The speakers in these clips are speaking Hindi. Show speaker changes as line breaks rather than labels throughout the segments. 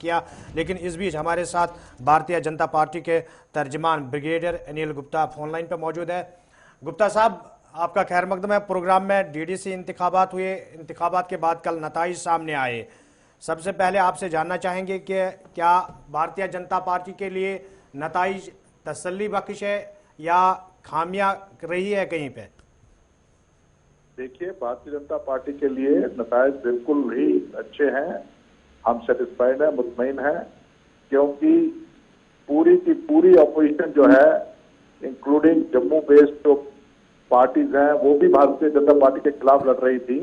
किया। लेकिन इस बीच हमारे साथ भारतीय जनता पार्टी के तर्जमान brigadier Anil Gupta phone line पर मौजूद है। गुप्ता साहब, आपका खैर मकदम है। प्रोग्राम में डीडीसी इंतखाबात हुए, इंतखाबात के बाद कल नताइज सामने आए। सबसे पहले आपसे जानना चाहेंगे कि क्या भारतीय जनता पार्टी के लिए नताइज तसल्ली बख्श है या खामियां रही है कहीं पे?
देखिए, भारतीय जनता पार्टी के लिए नताइज बिल्कुल ही अच्छे हैं। हम सेटिस्फाइड है, मुतमईन है, क्योंकि पूरी की पूरी अपोजिशन जो है, इंक्लूडिंग जम्मू बेस्ड जो पार्टीज हैं, वो भी भारतीय जनता पार्टी के खिलाफ लड़ रही थी।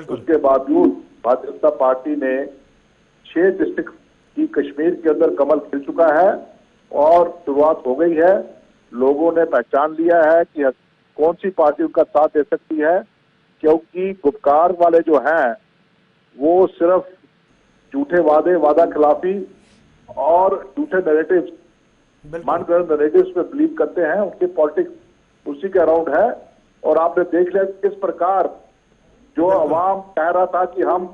उसके बावजूद भारतीय जनता पार्टी ने 6 डिस्ट्रिक्ट की कश्मीर के अंदर कमल खिल चुका है और शुरुआत हो गई है। लोगों ने पहचान लिया है कि कौन सी पार्टी उनका साथ दे सकती है, क्योंकि गुपकार वाले जो हैं वो सिर्फ झूठे वादे, वादा खिलाफी और झूठे नैरेटिव्स, मनगढ़ंत नैरेटिव्स पे बिलीव करते हैं। उनकी पॉलिटिक्स उसी के अराउंड है। और आपने देख लिया किस प्रकार जो अवाम कह रहा था कि हम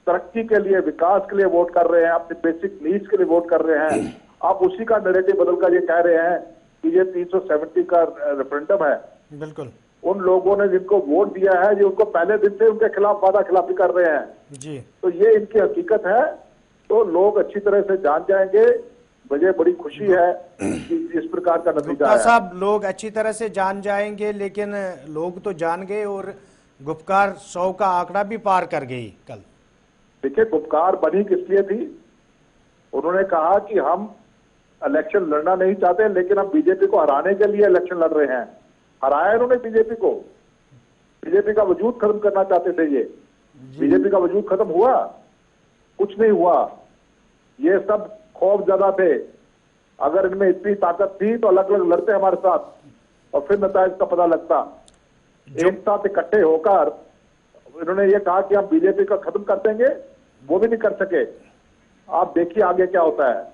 तरक्की के लिए, विकास के लिए वोट कर रहे हैं, अपनी बेसिक नीड्स के लिए वोट कर रहे हैं, आप उसी का नैरेटिव बदलकर ये कह रहे हैं कि ये 370 का रेफरेंडम है।
बिल्कुल।
उन लोगों ने जिनको वोट दिया है, जो उनको पहले दिन से उनके खिलाफ वादा खिलाफी कर रहे हैं
जी,
तो ये इनकी हकीकत है। तो लोग अच्छी तरह से जान जाएंगे। मुझे बड़ी खुशी है कि इस प्रकार का नतीजा है।
साहब, लोग अच्छी तरह से जान जाएंगे, लेकिन लोग तो जान गए और गुपकार 100 का आंकड़ा भी पार कर गई कल।
देखिए, गुपकार बनी किस लिए थी? उन्होंने कहा कि हम इलेक्शन लड़ना नहीं चाहते, लेकिन हम बीजेपी को हराने के लिए इलेक्शन लड़ रहे हैं। हराया इन्होंने बीजेपी को। बीजेपी का वजूद खत्म करना चाहते थे ये। बीजेपी का वजूद खत्म हुआ? कुछ नहीं हुआ। ये सब खौफ ज्यादा थे। अगर इनमें इतनी ताकत थी तो अलग अलग लड़ते हमारे साथ और फिर नताइज का पता लगता। एक साथ इकट्ठे होकर इन्होंने ये कहा कि हम बीजेपी का खत्म कर देंगे, वो भी नहीं कर सके। आप देखिए आगे क्या होता है।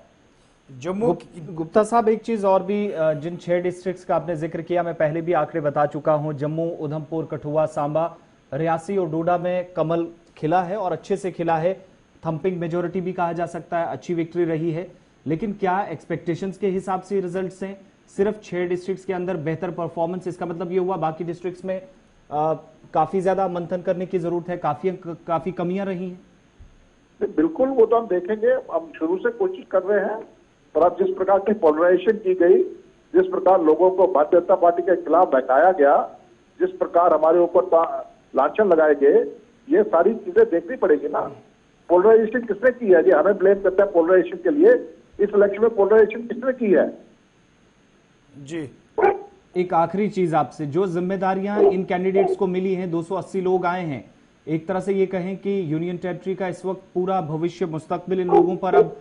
जम्मू
गुप्ता साहब, एक चीज और भी, जिन 6 डिस्ट्रिक्ट्स का आपने जिक्र किया, मैं पहले भी आंकड़े बता चुका हूं। जम्मू, उधमपुर, कठुआ, सांबा, रियासी और डोडा में कमल खिला है और अच्छे से खिला है। थंपिंग मेजोरिटी भी कहा जा सकता है, अच्छी विक्ट्री रही है। लेकिन क्या एक्सपेक्टेशंस के हिसाब से रिजल्ट्स हैं? सिर्फ 6 डिस्ट्रिक्ट्स के अंदर बेहतर परफॉर्मेंस, इसका मतलब ये हुआ बाकी डिस्ट्रिक्ट्स में काफी ज्यादा मंथन करने की जरूरत है, काफी कमियां रही हैं?
बिल्कुल, वो तो हम देखेंगे। हम शुरू से कोशिश कर रहे हैं, पर अब जिस प्रकार की पोलराइजेशन की गई, जिस प्रकार लोगों को भारतीय जनता पार्टी के खिलाफ बहकाया गया, जिस प्रकार हमारे ऊपर लांछन लगाए गए, ये सारी चीजें देखनी पड़ेगी ना। पोलराइजेशन किसने की है? जी, हमें ब्लेम करते हैं पोलराइजेशन के लिए। इस इलेक्शन में पोलराइजेशन किसने की है?
जी,
एक आखिरी चीज आपसे, जो जिम्मेदारियां इन कैंडिडेट्स को मिली हैं, 280 लोग आए हैं, एक तरह से ये कहें कि यूनियन टेरिटरी का इस वक्त पूरा भविष्य, मुस्तकबिल इन लोगों पर अब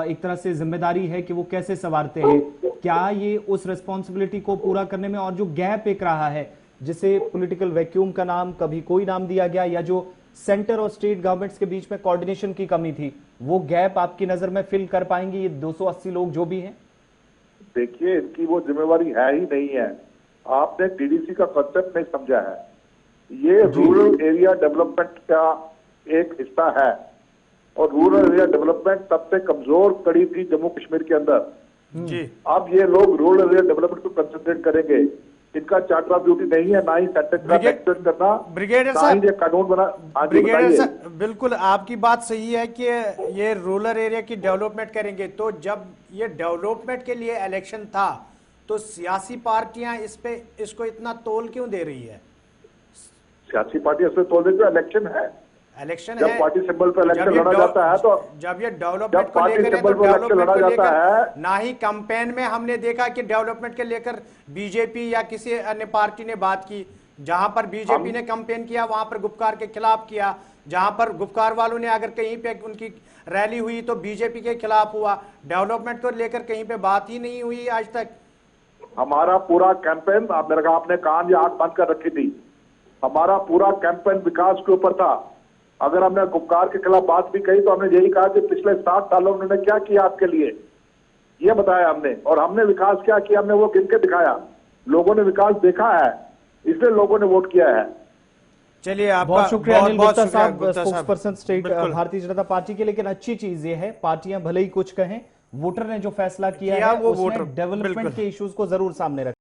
एक तरह से जिम्मेदारी है कि वो कैसे संवारते हैं। क्या ये उस रिस्पॉन्सिबिलिटी को पूरा करने में, और जो गैप एक रहा है, जिसे पॉलिटिकल वैक्यूम का नाम कभी कोई नाम दिया गया, या जो सेंटर और स्टेट गवर्नमेंट्स के बीच में कोऑर्डिनेशन की कमी थी, वो गैप आपकी नजर में फिल कर पाएंगे ये 280 लोग जो भी हैं?
देखिए, इनकी वो जिम्मेवारी है ही नहीं है। आपने डीडीसी का कंसेप्ट नहीं समझा है। ये रूरल एरिया डेवलपमेंट का एक हिस्सा है और रूरल एरिया डेवलपमेंट सबसे कमजोर कड़ी थी जम्मू कश्मीर के अंदर
जी।
अब ये लोग रूरल एरिया डेवलपमेंट को कंसंट्रेट करेंगे। इनका चार्टर ऑफ ड्यूटी नहीं है, ना ही सेंटर का एक्शन करना,
ब्रिगेडियर
ना
साहब,
ही ये कानून बना।
ब्रिगेडियर साहब, बिल्कुल आपकी बात सही है कि ये रूरल एरिया की डेवलपमेंट करेंगे। तो जब ये डेवलपमेंट के लिए इलेक्शन था तो सियासी पार्टियां इसको इतना तोल क्यों दे रही है?
सियासी पार्टी इसमें तोल देती है। इलेक्शन है,
इलेक्शन
जब
है,
पार्टी सिंबल पर इलेक्शन लड़ा जाता है तो
जब ये डेवलपमेंट को
पार्टी
लेकर है,
सिंबल
तो
पर इलेक्शन
डेवलपमेंट
लड़ा
को
जाता है।
लेकर ना ही कैंपेन में हमने देखा कि डेवलपमेंट के लेकर बीजेपी या किसी अन्य पार्टी ने बात की। जहां पर बीजेपी ने कैंपेन किया वहां पर गुपकार के खिलाफ किया। जहां पर गुपकार वालों ने अगर कहीं पे उनकी रैली हुई तो बीजेपी के खिलाफ हुआ। डेवलपमेंट को लेकर कहीं पे बात ही नहीं हुई आज तक।
हमारा पूरा कैंपेन, आप मेरे कहा आपने कान या आंख बंद कर रखी थी, हमारा पूरा कैंपेन विकास के ऊपर था। अगर हमने गुपकार के खिलाफ बात भी कही तो हमने यही कहा कि पिछले 7 सालों में उन्होंने क्या किया आपके लिए, ये बताया हमने। और हमने विकास क्या किया, हमने वो गिन के दिखाया। लोगों ने विकास देखा है, इसलिए लोगों ने वोट किया है।
चलिए आपका
बहुत शुक्रिया अनिल गुप्ता साहब,
गुप्ता
स्पोक्स पर्सन स्टेट
बिल्कुल।
भारतीय जनता पार्टी के। लेकिन अच्छी चीज ये है, पार्टियां भले ही कुछ कहें, वोटर ने जो फैसला किया
किया
है
वो
उसने
वोटर,
डेवलपमेंट
बिल्कुल।
के इश्यूज को जरूर सामने रखा।